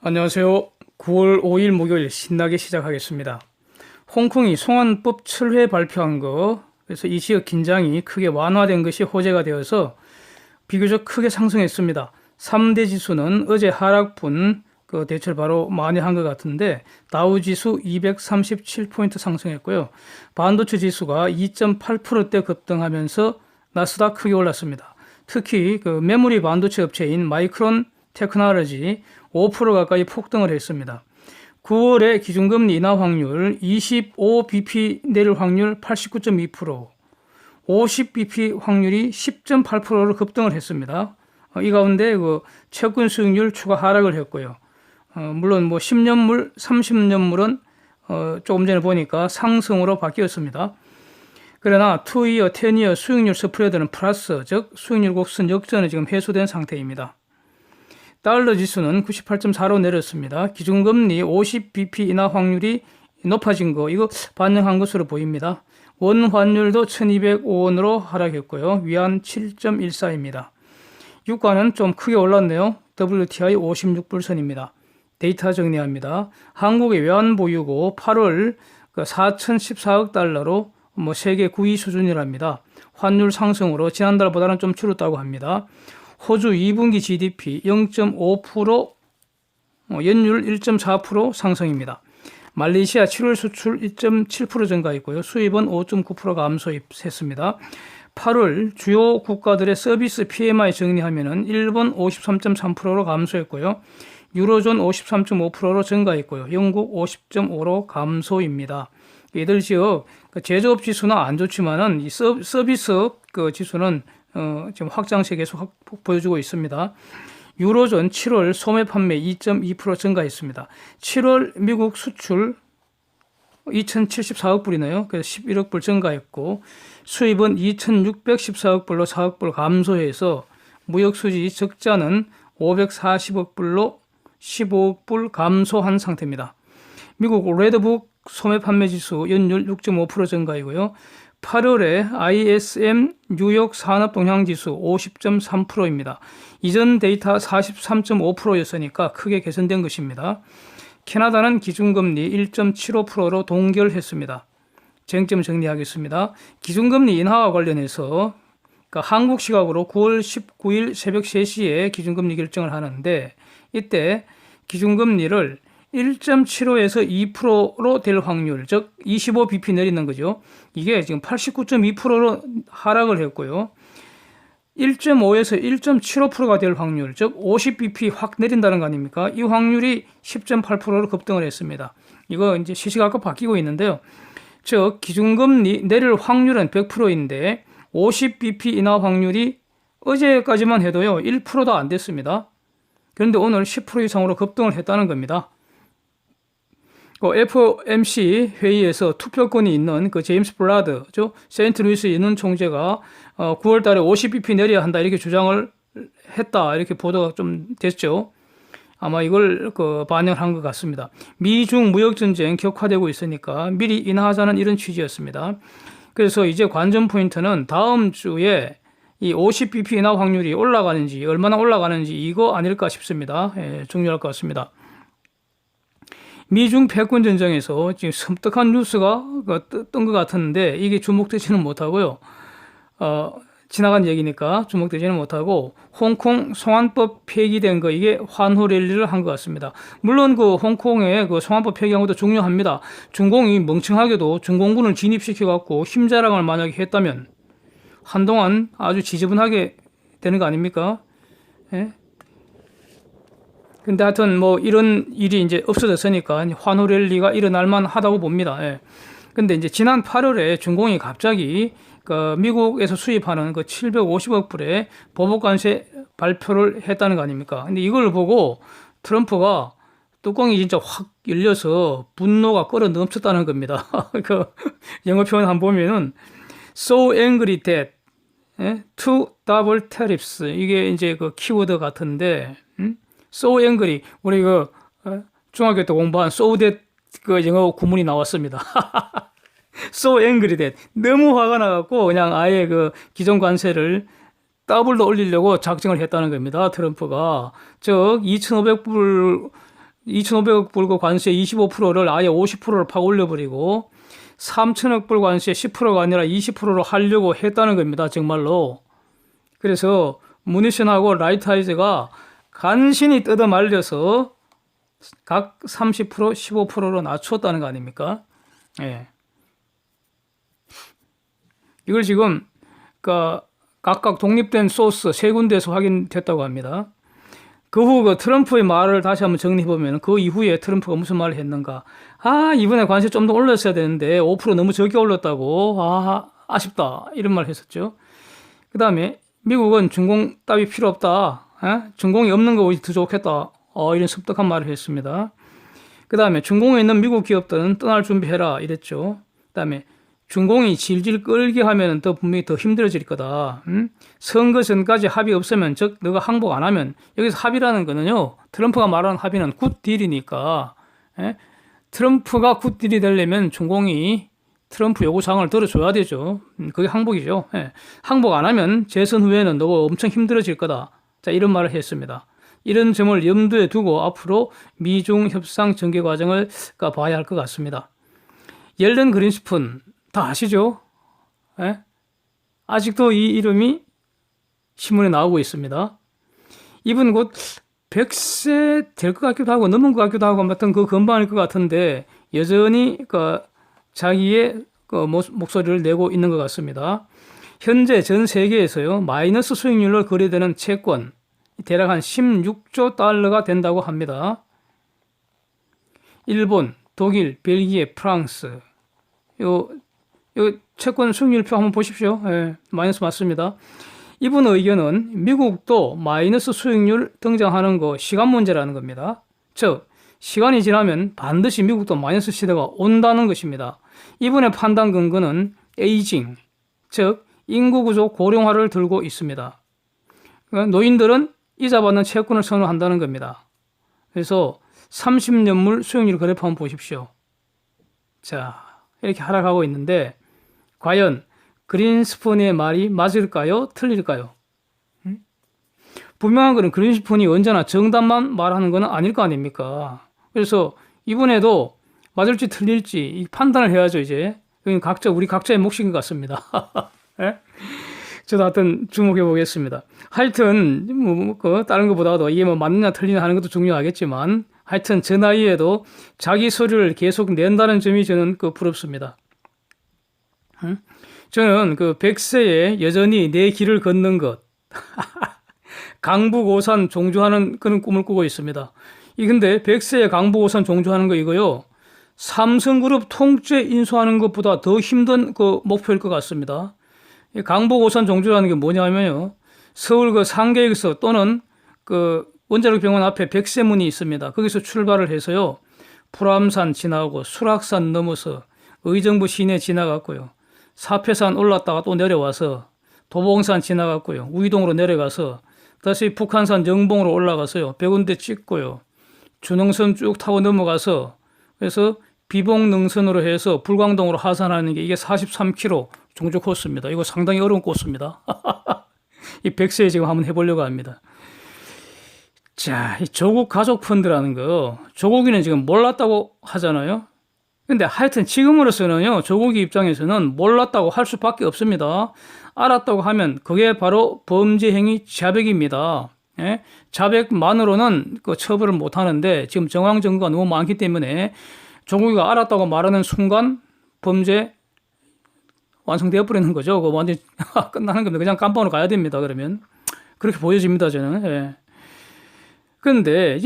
안녕하세요. 9월 5일 목요일 신나게 시작하겠습니다. 홍콩이 송환법 철회 발표한 거, 그래서 이 지역 긴장이 크게 완화된 것이 호재가 되어서 비교적 크게 상승했습니다. 3대 지수는 어제 하락분 그 대체를 바로 만회한 것 같은데 다우지수 237포인트 상승했고요. 반도체 지수가 2.8%대 급등하면서 나스닥 크게 올랐습니다. 특히 그 메모리 반도체 업체인 마이크론 테크놀로지 5% 가까이 폭등을 했습니다. 9월에 기준금리 인하 확률 25bp 내릴 확률 89.2%, 50bp 확률이 10.8%로 급등을 했습니다. 이 가운데 그 채권 수익률 추가 하락을 했고요. 물론 뭐 10년물, 30년물은 조금 전에 보니까 상승으로 바뀌었습니다. 그러나 2이어, 10이어 수익률 스프레드는 플러스, 즉 수익률 곡선 역전이 지금 해소된 상태입니다. 달러 지수는 98.4로 내렸습니다. 기준금리 50bp 인하 확률이 높아진 거 이거 반영한 것으로 보입니다. 원 환율도 1205원으로 하락했고요. 위안 7.14입니다. 유가는 좀 크게 올랐네요. WTI 56불선입니다. 데이터 정리합니다. 한국의 외환 보유고 8월 4,014억 달러로 뭐 세계 9위 수준이랍니다. 환율 상승으로 지난달보다는 좀 줄었다고 합니다. 호주 2분기 GDP 0.5%, 연율 1.4% 상승입니다. 말레이시아 7월 수출 1.7% 증가했고요. 수입은 5.9% 감소했습니다. 8월 주요 국가들의 서비스 PMI 정리하면은 일본 53.3%로 감소했고요. 유로존 53.5%로 증가했고요. 영국 50.5로 감소입니다. 이들 지역 제조업 지수는 안 좋지만은 이 서비스업 그 지수는 지금 확장세 계속 보여주고 있습니다. 유로존 7월 소매 판매 2.2% 증가했습니다. 7월 미국 수출 2,074억 불이네요. 그래서 11억 불 증가했고 수입은 2,614억 불로 4억 불 감소해서 무역수지 적자는 540억 불로 15억 불 감소한 상태입니다. 미국 레드북 소매 판매 지수 연율 6.5% 증가이고요. 8월에 ISM 뉴욕 산업동향지수 50.3%입니다. 이전 데이터 43.5%였으니까 크게 개선된 것입니다. 캐나다는 기준금리 1.75%로 동결했습니다. 쟁점 정리하겠습니다. 기준금리 인하와 관련해서 한국 시각으로 9월 19일 새벽 3시에 기준금리 결정을 하는데 이때 기준금리를 1.75에서 2%로 될 확률, 즉 25bp 내리는 거죠. 이게 지금 89.2%로 하락을 했고요. 1.5에서 1.75%가 될 확률, 즉 50bp 확 내린다는 거 아닙니까? 이 확률이 10.8%로 급등을 했습니다. 이거 이제 시시각각 바뀌고 있는데요. 즉 기준금리 내릴 확률은 100%인데 50bp 인하 확률이 어제까지만 해도요 1%도 안 됐습니다. 그런데 오늘 10% 이상으로 급등을 했다는 겁니다. FOMC 회의에서 투표권이 있는 그 제임스 블라드, 세인트루이스 있는 총재가 9월 달에 50bp 내려야 한다 이렇게 주장을 했다 이렇게 보도가 좀 됐죠. 아마 이걸 반영한 것 같습니다. 미중 무역 전쟁 격화되고 있으니까 미리 인하하자는 이런 취지였습니다. 그래서 이제 관전 포인트는 다음 주에 이 50bp 인하 확률이 올라가는지 얼마나 올라가는지 이거 아닐까 싶습니다. 중요할 것 같습니다. 미중 패권 전쟁에서 지금 섬뜩한 뉴스가 뜬 것 같은데 이게 주목되지는 못하고요. 지나간 얘기니까 주목되지는 못하고 홍콩 송환법 폐기된 거 이게 환호 랠리를 한 것 같습니다. 물론 그 홍콩의 그 송환법 폐기한 것도 중요합니다. 중공이 멍청하게도 중공군을 진입시켜 갖고 힘자랑을 만약에 했다면 한동안 아주 지저분하게 되는 거 아닙니까? 예? 근데 하여튼 뭐 이런 일이 이제 없어졌으니까 환호 랠리가 일어날 만하다고 봅니다. 예. 근데 이제 지난 8월에 중공이 갑자기 그 미국에서 수입하는 그 750억 불의 보복 관세 발표를 했다는 거 아닙니까? 근데 이걸 보고 트럼프가 뚜껑이 진짜 확 열려서 분노가 끓어 넘쳤다는 겁니다. 그 영어 표현 한번 보면은 so angry that two double tariffs 이게 이제 그 키워드 같은데 so angry 우리 그 중학교 때 공부한 so that 그 영어 구문이 나왔습니다. so angry that 너무 화가 나갖고 그냥 아예 그 기존 관세를 더블로 올리려고 작정을 했다는 겁니다. 트럼프가 즉 2,500불 2,500억 불 그 관세 25%를 아예 50%를 팍 올려버리고 3천억 불 관세 10%가 아니라 20%로 하려고 했다는 겁니다. 정말로. 그래서 무니션하고 라이트하이즈가 간신히 뜯어 말려서 각 30%, 15%로 낮췄다는 거 아닙니까? 예. 이걸 지금 각각 독립된 소스 세 군데에서 확인됐다고 합니다. 그 후 그 트럼프의 말을 다시 한번 정리해보면 그 이후에 트럼프가 무슨 말을 했는가. 이번에 관세 좀 더 올렸어야 되는데 5% 너무 적게 올렸다고. 아쉽다. 이런 말 했었죠. 그 다음에 미국은 준공 따위 필요 없다. 준공이 없는 거 오히려 더 좋겠다. 이런 섭득한 말을 했습니다. 그 다음에 준공에 있는 미국 기업들은 떠날 준비해라. 이랬죠. 그 다음에 준공이 질질 끌게 하면 더 분명히 더 힘들어질 거다. 선거 전까지 합의 없으면, 즉 너가 항복 안 하면, 여기서 합의라는 거는요, 트럼프가 말하는 합의는 굿딜이니까, 트럼프가 굿딜이 되려면 준공이 트럼프 요구사항을 들어줘야 되죠. 그게 항복이죠. 항복 안 하면 재선 후에는 너가 엄청 힘들어질 거다. 자, 이런 말을 했습니다. 이런 점을 염두에 두고 앞으로 미중 협상 전개 과정을 봐야 할 것 같습니다. 옐런 그린스푼 다 아시죠? 아직도 이 이름이 신문에 나오고 있습니다. 이분 곧 100세 될 것 같기도 하고 넘은 것 같기도 하고 아무튼 그 근방일 것 같은데 여전히 자기의 목소리를 내고 있는 것 같습니다. 현재 전 세계에서요 마이너스 수익률로 거래되는 채권 대략 한 16조 달러가 된다고 합니다. 일본, 독일, 벨기에, 프랑스 요 채권 수익률표 한번 보십시오. 마이너스 맞습니다. 이분 의견은 미국도 마이너스 수익률 등장하는 거 시간 문제라는 겁니다. 즉 시간이 지나면 반드시 미국도 마이너스 시대가 온다는 것입니다. 이분의 판단 근거는 에이징, 즉 인구구조 고령화를 들고 있습니다. 노인들은 이자 받는 채권을 선호한다는 겁니다. 그래서 30년물 수익률 그래프 한번 보십시오. 자, 이렇게 하락하고 있는데 과연 그린스푼의 말이 맞을까요? 틀릴까요? 분명한 것은 그린스푼이 언제나 정답만 말하는 건 아닐 거 아닙니까? 그래서 이번에도 맞을지 틀릴지 판단을 해야죠, 이제. 우리 각자의 몫인 것 같습니다. 저도 하여튼 주목해 보겠습니다. 하여튼, 다른 것보다도 이게 맞느냐 틀리냐 하는 것도 중요하겠지만, 하여튼 저 나이에도 자기 서류를 계속 낸다는 점이 저는 부럽습니다. 저는 100세에 여전히 내 길을 걷는 것, 강북오산 종주하는 그런 꿈을 꾸고 있습니다. 근데 100세에 강북오산 종주하는 거 이거요, 삼성그룹 통째 인수하는 것보다 더 힘든 목표일 것 같습니다. 강북오산 종주라는 게 뭐냐면요, 서울 상계역에서 또는 원자력 병원 앞에 백세문이 있습니다. 거기서 출발을 해서요, 불암산 지나고 수락산 넘어서 의정부 시내 지나갔고요, 사패산 올랐다가 또 내려와서 도봉산 지나갔고요, 우이동으로 내려가서 다시 북한산 영봉으로 올라가서요, 백운대 찍고요, 준흥선 쭉 타고 넘어가서 그래서 비봉능선으로 해서 불광동으로 하산하는 게 이게 43km 종주 코스입니다. 이거 상당히 어려운 코스입니다. 이 100세에 지금 한번 해보려고 합니다. 자, 이 조국 가족 펀드라는 거, 조국이는 지금 몰랐다고 하잖아요. 근데 하여튼 지금으로서는요, 조국이 입장에서는 몰랐다고 할 수밖에 없습니다. 알았다고 하면 그게 바로 범죄 행위 자백입니다. 자백만으로는 처벌을 못 하는데 지금 정황 증거가 너무 많기 때문에 조국이가 알았다고 말하는 순간 범죄 완성되어 버리는 거죠. 그거 완전 끝나는 겁니다. 그냥 깜빵으로 가야 됩니다. 그러면 그렇게 보여집니다. 저는. 그런데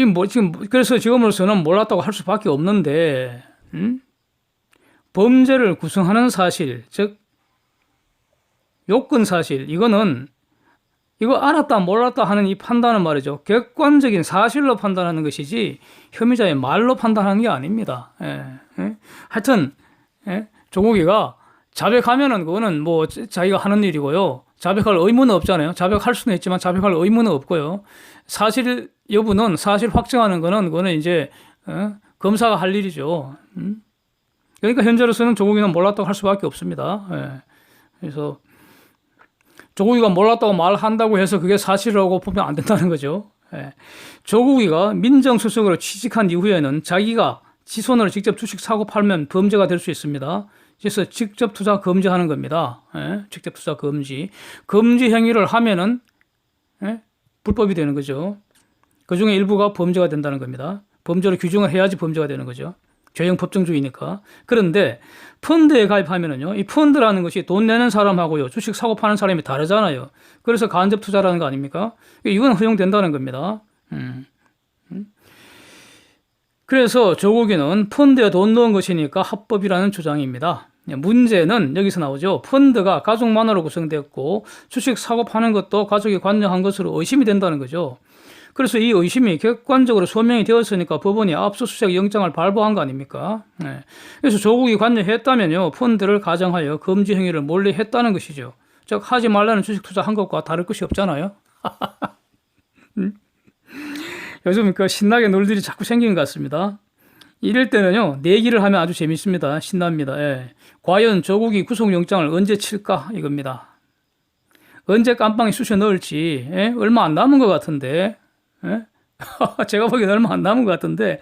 그래서 지금으로서는 몰랐다고 할 수밖에 없는데, 범죄를 구성하는 사실, 즉 요건 사실, 이거 알았다 몰랐다 하는 이 판단은 말이죠, 객관적인 사실로 판단하는 것이지 혐의자의 말로 판단하는 게 아닙니다. 하여튼 조국이가 자백하면은 그거는 자기가 하는 일이고요, 자백할 의무는 없잖아요. 자백할 수는 있지만 자백할 의무는 없고요, 사실 여부는, 사실 확정하는 그거는 이제 검사가 할 일이죠. 그러니까 현재로서는 조국이는 몰랐다고 할 수밖에 없습니다. 그래서 조국이가 몰랐다고 말한다고 해서 그게 사실이라고 보면 안 된다는 거죠. 예. 조국이가 민정수석으로 취직한 이후에는 자기가 지 손으로 직접 주식 사고 팔면 범죄가 될 수 있습니다. 그래서 직접 투자 금지하는 겁니다. 예? 직접 투자 금지. 금지 행위를 하면은 예? 불법이 되는 거죠. 그 중에 일부가 범죄가 된다는 겁니다. 범죄로 규정을 해야지 범죄가 되는 거죠. 죄형 법정주의니까. 그런데 펀드에 가입하면은요, 이 펀드라는 것이 돈 내는 사람하고요, 주식 사고 파는 사람이 다르잖아요. 그래서 간접 투자라는 거 아닙니까? 이건 허용된다는 겁니다. 그래서 조국이는 펀드에 돈 넣은 것이니까 합법이라는 주장입니다. 문제는 여기서 나오죠. 펀드가 가족만으로 구성됐고 주식 사고 파는 것도 가족이 관여한 것으로 의심이 된다는 거죠. 그래서 이 의심이 객관적으로 소명이 되었으니까 법원이 압수수색 영장을 발부한 거 아닙니까? 네. 그래서 조국이 관여했다면요, 펀드를 가정하여 금지 행위를 몰래 했다는 것이죠. 즉 하지 말라는 주식 투자한 것과 다를 것이 없잖아요. 요즘 신나게 놀들이 자꾸 생기는 것 같습니다. 이럴 때는요, 내기를 하면 아주 재밌습니다. 신납니다. 예. 과연 조국이 구속영장을 언제 칠까? 이겁니다. 언제 깜빵에 쑤셔 넣을지, 예? 얼마 안 남은 것 같은데, 예? 제가 보기엔 얼마 안 남은 것 같은데,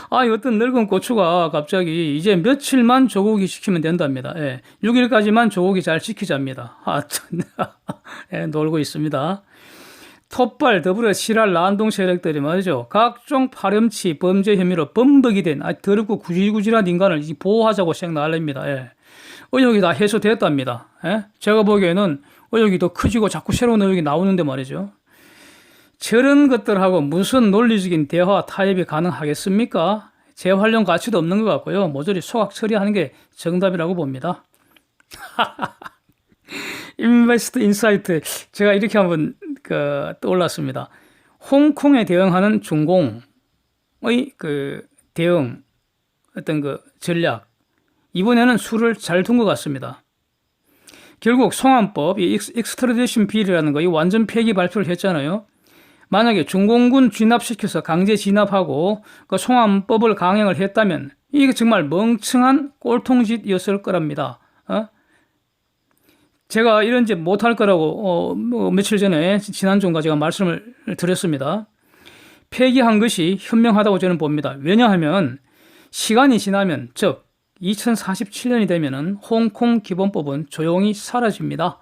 어떤 늙은 고추가 갑자기 이제 며칠만 조국이 시키면 된답니다. 예. 6일까지만 조국이 잘 지키자입니다. 예, 놀고 있습니다. 톱발 더불어 실할 난동 세력들이 말이죠. 각종 파렴치 범죄 혐의로 범벅이 된 더럽고 구질구질한 인간을 보호하자고 생각날립니다. 예. 의혹이 다 해소됐답니다. 예? 제가 보기에는 의혹이 더 커지고 자꾸 새로운 의혹이 나오는데 말이죠. 저런 것들하고 무슨 논리적인 대화 타협이 가능하겠습니까? 재활용 가치도 없는 것 같고요. 모조리 소각 처리하는 게 정답이라고 봅니다. 인베스트 인사이트, 제가 이렇게 한번 떠올랐습니다. 홍콩에 대응하는 중공의 대응, 어떤 전략, 이번에는 수를 잘 둔 것 같습니다. 결국 송환법, 이 익스트라디션 빌이라는 거, 이 완전 폐기 발표를 했잖아요. 만약에 중공군 진압시켜서 강제 진압하고 그 송환법을 강행을 했다면 이게 정말 멍청한 꼴통짓이었을 거랍니다. 제가 이런 짓 못할 거라고 며칠 전에 지난주인가 제가 말씀을 드렸습니다. 폐기한 것이 현명하다고 저는 봅니다. 왜냐하면 시간이 지나면, 즉 2047년이 되면은 홍콩 기본법은 조용히 사라집니다.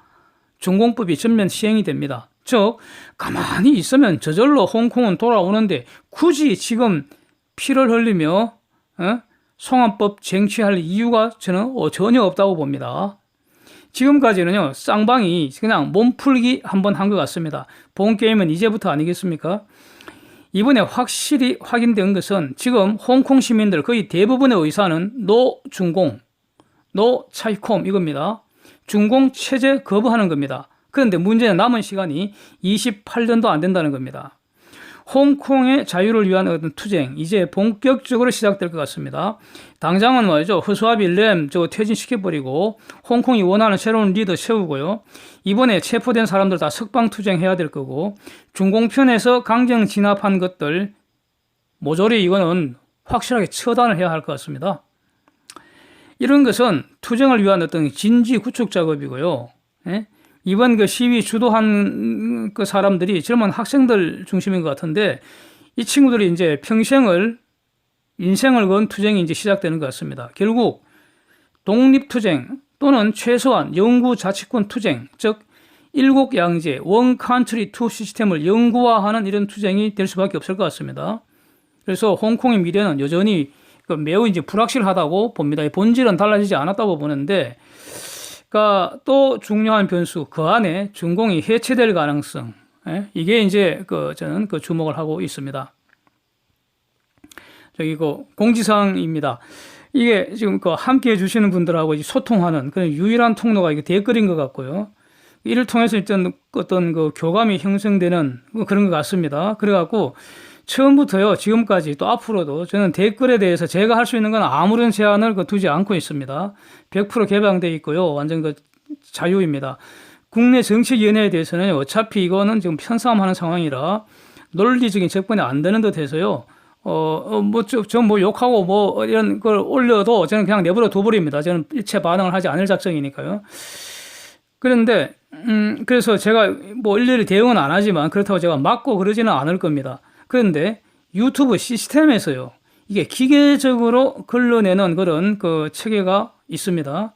중공법이 전면 시행이 됩니다. 즉 가만히 있으면 저절로 홍콩은 돌아오는데 굳이 지금 피를 흘리며 송환법 쟁취할 이유가 저는 전혀 없다고 봅니다. 지금까지는요, 쌍방이 그냥 몸풀기 한번 한 것 같습니다. 본 게임은 이제부터 아니겠습니까? 이번에 확실히 확인된 것은 지금 홍콩 시민들 거의 대부분의 의사는 노 중공, 노 차이콤 이겁니다. 중공 체제 거부하는 겁니다. 그런데 문제는 남은 시간이 28년도 안 된다는 겁니다. 홍콩의 자유를 위한 어떤 투쟁, 이제 본격적으로 시작될 것 같습니다. 당장은 말이죠, 허수아비 램 퇴진시켜버리고 홍콩이 원하는 새로운 리더 세우고요. 이번에 체포된 사람들 다 석방 투쟁해야 될 거고, 중공편에서 강경 진압한 것들 모조리 이거는 확실하게 처단을 해야 할 것 같습니다. 이런 것은 투쟁을 위한 어떤 진지 구축 작업이고요. 예? 이번 시위 주도한 사람들이 젊은 학생들 중심인 것 같은데, 이 친구들이 이제 인생을 건 투쟁이 이제 시작되는 것 같습니다. 결국 독립투쟁 또는 최소한 영구 자치권 투쟁, 즉 일국양제, 원 컨트리 투 시스템을 영구화하는 이런 투쟁이 될 수밖에 없을 것 같습니다. 그래서 홍콩의 미래는 여전히 매우 이제 불확실하다고 봅니다. 본질은 달라지지 않았다고 보는데, 또 중요한 변수, 그 안에 중공이 해체될 가능성, 이게 이제 저는 주목을 하고 있습니다. 공지사항입니다. 이게 지금 함께 해주시는 분들하고 소통하는 그런 유일한 통로가 이게 댓글인 것 같고요. 이를 통해서 일단 어떤 교감이 형성되는 그런 것 같습니다. 그래갖고 처음부터요, 지금까지 또 앞으로도 저는 댓글에 대해서 제가 할 수 있는 건 아무런 제한을 두지 않고 있습니다. 100% 개방되어 있고요. 완전 자유입니다. 국내 정치위원회에 대해서는 어차피 이거는 지금 편싸움하는 상황이라 논리적인 접근이 안 되는 듯 해서요. 욕하고 이런 걸 올려도 저는 그냥 내버려 둬버립니다. 저는 일체 반응을 하지 않을 작정이니까요. 그런데, 그래서 제가 뭐 일일이 대응은 안 하지만 그렇다고 제가 막고 그러지는 않을 겁니다. 그런데 유튜브 시스템에서요, 이게 기계적으로 걸러내는 그런 그 체계가 있습니다.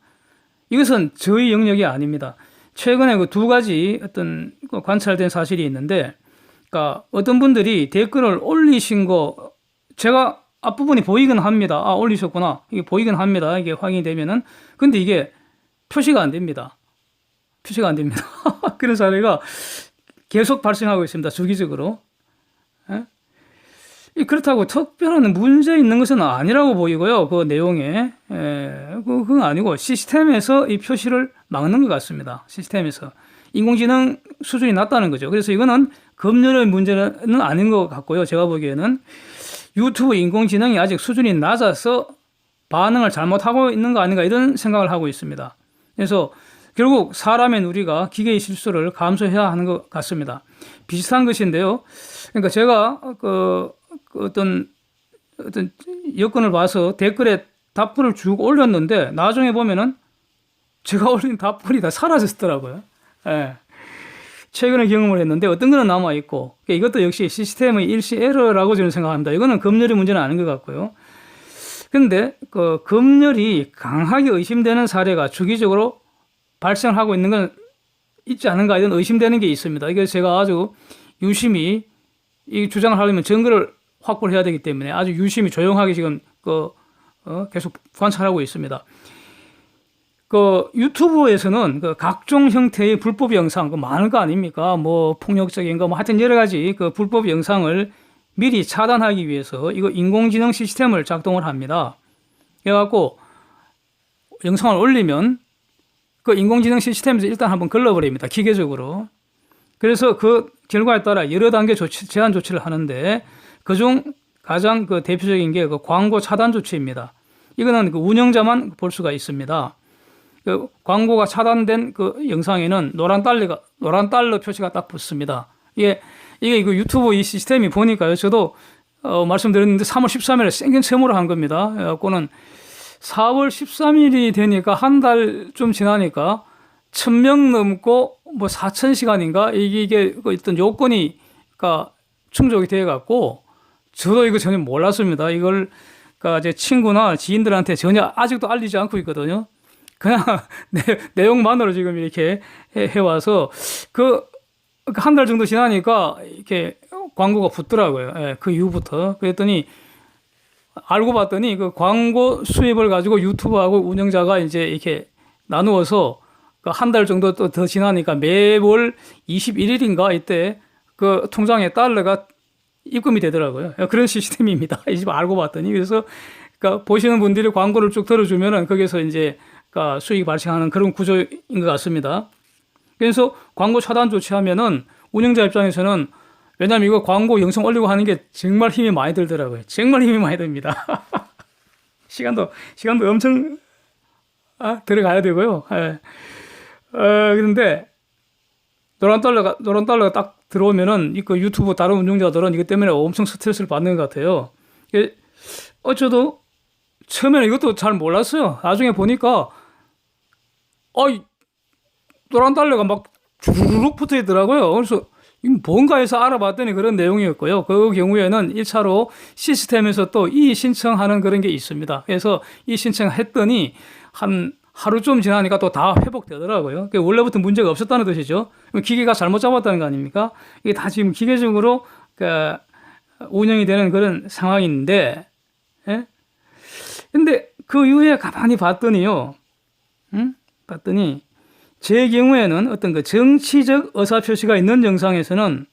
이것은 저희 영역이 아닙니다. 최근에 그 두 가지 어떤 그 관찰된 사실이 있는데, 그러니까 어떤 분들이 댓글을 올리신 거 제가 앞부분이 보이긴 합니다. 아, 올리셨구나. 이게 보이긴 합니다. 이게 확인이 되면은. 근데 이게 표시가 안 됩니다. 표시가 안 됩니다. 그런 사례가 계속 발생하고 있습니다. 주기적으로. 예? 그렇다고 특별한 문제 있는 것은 아니라고 보이고요. 그 내용에. 그건 아니고 시스템에서 이 표시를 막는 것 같습니다. 시스템에서. 인공지능 수준이 낮다는 거죠. 그래서 이거는 검열의 문제는 아닌 것 같고요. 제가 보기에는 유튜브 인공지능이 아직 수준이 낮아서 반응을 잘못하고 있는 거 아닌가 이런 생각을 하고 있습니다. 그래서 결국 사람의 누리가 기계의 실수를 감수해야 하는 것 같습니다. 비슷한 것인데요. 그러니까 제가 어떤 여건을 봐서 댓글에 답글을 쭉 올렸는데 나중에 보면은 제가 올린 답글이 다 사라졌더라고요. 예. 최근에 경험을 했는데 어떤 거는 남아 있고, 이것도 역시 시스템의 일시 에러라고 저는 생각합니다. 이거는 검열의 문제는 아닌 것 같고요. 그런데 그 검열이 강하게 의심되는 사례가 주기적으로 발생하고 있는 건 있지 않은가 이런 의심되는 게 있습니다. 이게 제가 아주 유심히 이 주장을 하려면 증거를 확보를 해야 되기 때문에 아주 유심히 조용하게 지금 계속 관찰하고 있습니다. 그 유튜브에서는 그 각종 형태의 불법 영상 많은 거 아닙니까? 뭐 폭력적인 거, 뭐 하여튼 여러 가지 그 불법 영상을 미리 차단하기 위해서 이거 인공지능 시스템을 작동을 합니다. 그래갖고 영상을 올리면 그 인공지능 시스템에서 일단 한번 걸러버립니다. 기계적으로. 그래서 그 결과에 따라 여러 단계 제한 조치를 하는데 그중 가장 그 대표적인 게 그 광고 차단 조치입니다. 이거는 그 운영자만 볼 수가 있습니다. 그 광고가 차단된 그 영상에는 노란 달러 표시가 딱 붙습니다. 이게 그 유튜브 이 시스템이 보니까요. 저도 말씀드렸는데 3월 13일에 생긴 처음으로 한 겁니다. 그래갖고는 4월 13일이 되니까 한 달 좀 지나니까 1000명 넘고 뭐 4000시간인가 이게 어떤 요건이 그러니까 충족이 돼 갖고 저도 이거 전혀 몰랐습니다. 이걸 그러니까 제 친구나 지인들한테 전혀 아직도 알리지 않고 있거든요. 그냥 내용만으로 지금 이렇게 해와서 한 달 정도 지나니까 이렇게 광고가 붙더라고요. 예, 그 이후부터. 그랬더니 알고 봤더니 그 광고 수입을 가지고 유튜브하고 운영자가 이제 이렇게 나누어서 한 달 정도 또 더 지나니까 매월 21일인가 이때 그 통장에 달러가 입금이 되더라고요. 그런 시스템입니다. 이 집 알고 봤더니. 그래서 그러니까 보시는 분들이 광고를 쭉 들어주면은 거기서 이제 그러니까 수익이 발생하는 그런 구조인 것 같습니다. 그래서 광고 차단 조치하면은 운영자 입장에서는 왜냐하면 이거 광고 영상 올리고 하는 게 정말 힘이 많이 들더라고요. 정말 힘이 많이 듭니다. 시간도 엄청 들어가야 되고요. 예. 그런데 노란 달러가 딱 들어오면은 그 유튜브 다른 운영자들은 이것 때문에 엄청 스트레스를 받는 것 같아요. 어쩌도 처음에는 이것도 잘 몰랐어요. 나중에 보니까 노란 달러가 막 주르륵 붙어 있더라고요. 그래서 뭔가 해서 알아봤더니 그런 내용이었고요. 그 경우에는 1차로 시스템에서 또 이의 신청하는 그런 게 있습니다. 그래서 이의 신청했더니 한 하루 좀 지나니까 또 다 회복되더라고요. 원래부터 문제가 없었다는 뜻이죠. 기계가 잘못 잡았다는 거 아닙니까? 이게 다 지금 기계적으로 운영이 되는 그런 상황인데, 예? 근데 그 이후에 가만히 봤더니요, 봤더니 제 경우에는 어떤 그 정치적 의사표시가 있는 영상에서는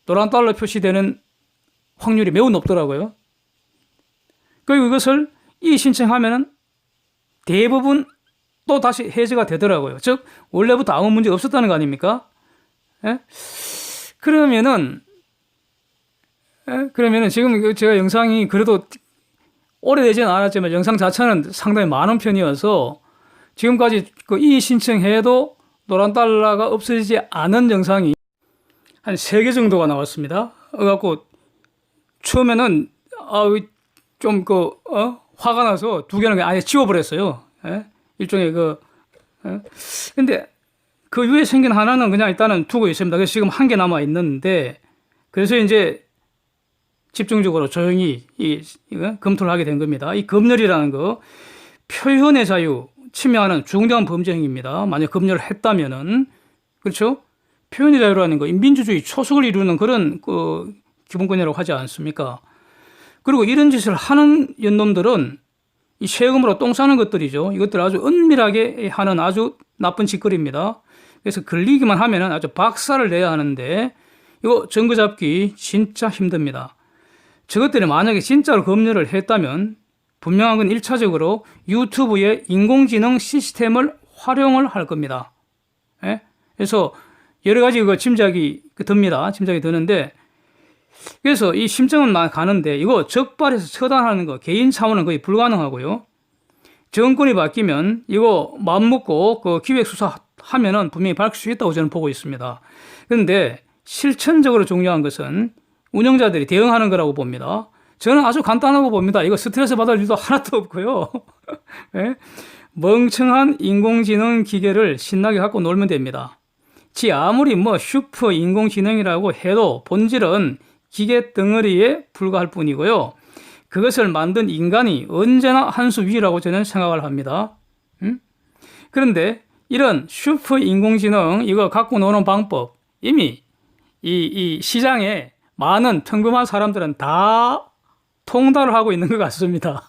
노란 달러 표시되는 확률이 매우 높더라고요. 그리고 이것을 이의 신청하면은 대부분 또 다시 해제가 되더라고요. 즉 원래부터 아무 문제 없었다는 거 아닙니까? 예? 그러면은 지금 제가 영상이 그래도 오래되지는 않았지만 영상 자체는 상당히 많은 편이어서 지금까지 그 이의 신청해도 노란 달러가 없어지지 않은 영상이 한 3개 정도가 나왔습니다. 그래갖고 처음에는 좀 화가 나서 2개는 아예 지워버렸어요. 예? 일종의 근데 그 위에 생긴 하나는 그냥 일단은 두고 있습니다. 그래서 지금 한 개 남아 있는데, 그래서 이제 집중적으로 조용히 이거 검토를 하게 된 겁니다. 이 검열이라는 거 표현의 자유 침해하는 중대한 범죄 행위입니다. 만약 검열을 했다면은, 그렇죠? 표현의 자유라는 거 민주주의 초석을 이루는 그런 그 기본권이라고 하지 않습니까? 그리고 이런 짓을 하는 연놈들은 이 세금으로 똥 싸는 것들이죠. 이것들 아주 은밀하게 하는 아주 나쁜 짓거리입니다. 그래서 걸리기만 하면은 아주 박살을 내야 하는데 이거 증거 잡기 진짜 힘듭니다. 저것들이 만약에 진짜로 검열을 했다면 분명한 건 1차적으로 유튜브의 인공지능 시스템을 활용을 할 겁니다. 예? 그래서 여러 가지 그 짐작이 듭니다. 짐작이 드는데 그래서 이 심정은 가는데 이거 적발해서 처단하는 거 개인 차원은 거의 불가능하고요. 정권이 바뀌면 이거 마음먹고 그 기획수사하면은 분명히 밝힐 수 있다고 저는 보고 있습니다. 그런데 실천적으로 중요한 것은 운영자들이 대응하는 거라고 봅니다. 저는 아주 간단하고 봅니다. 이거 스트레스 받을 일도 하나도 없고요. 네? 멍청한 인공지능 기계를 신나게 갖고 놀면 됩니다. 지 아무리 뭐 슈퍼 인공지능이라고 해도 본질은 기계 덩어리에 불과할 뿐이고요. 그것을 만든 인간이 언제나 한 수 위라고 저는 생각을 합니다. 그런데 이런 슈퍼 인공지능 이거 갖고 노는 방법 이미 이 시장에 많은 평범한 사람들은 다 통달을 하고 있는 것 같습니다.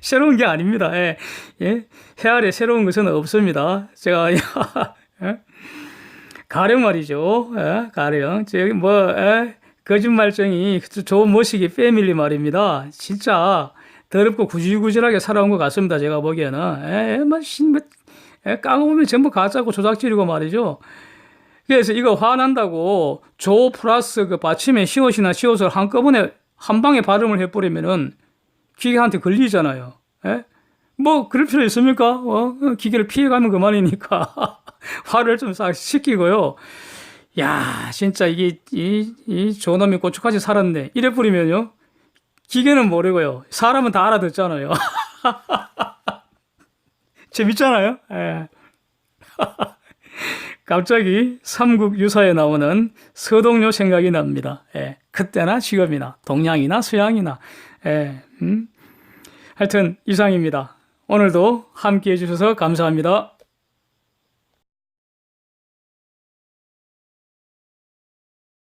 새로운 게 아닙니다. 예. 예. 해 아래 새로운 것은 없습니다. 제가 예. 가령 말이죠. 예. 가령 저기 뭐 거짓말쟁이 좋은 모시기 패밀리 말입니다. 진짜 더럽고 구질구질하게 살아온 것 같습니다. 제가 보기에는 까먹으면 전부 가짜고 조작질이고 말이죠. 그래서 이거 화난다고 조 플러스 그 받침에 시옷이나 시옷을 한꺼번에 한 방에 발음을 해버리면은 기계한테 걸리잖아요. 예? 뭐 그럴 필요 있습니까? 기계를 피해가면 그만이니까 화를 좀 싹 식히고요. 야, 진짜 이 저놈이 고추까지 살았네. 이래 버리면요. 기계는 모르고요. 사람은 다 알아듣잖아요. 재밌잖아요. 예. 갑자기 삼국 유사에 나오는 서동요 생각이 납니다. 예. 그때나 지금이나 동양이나 서양이나 하여튼 이상입니다. 오늘도 함께 해주셔서 감사합니다.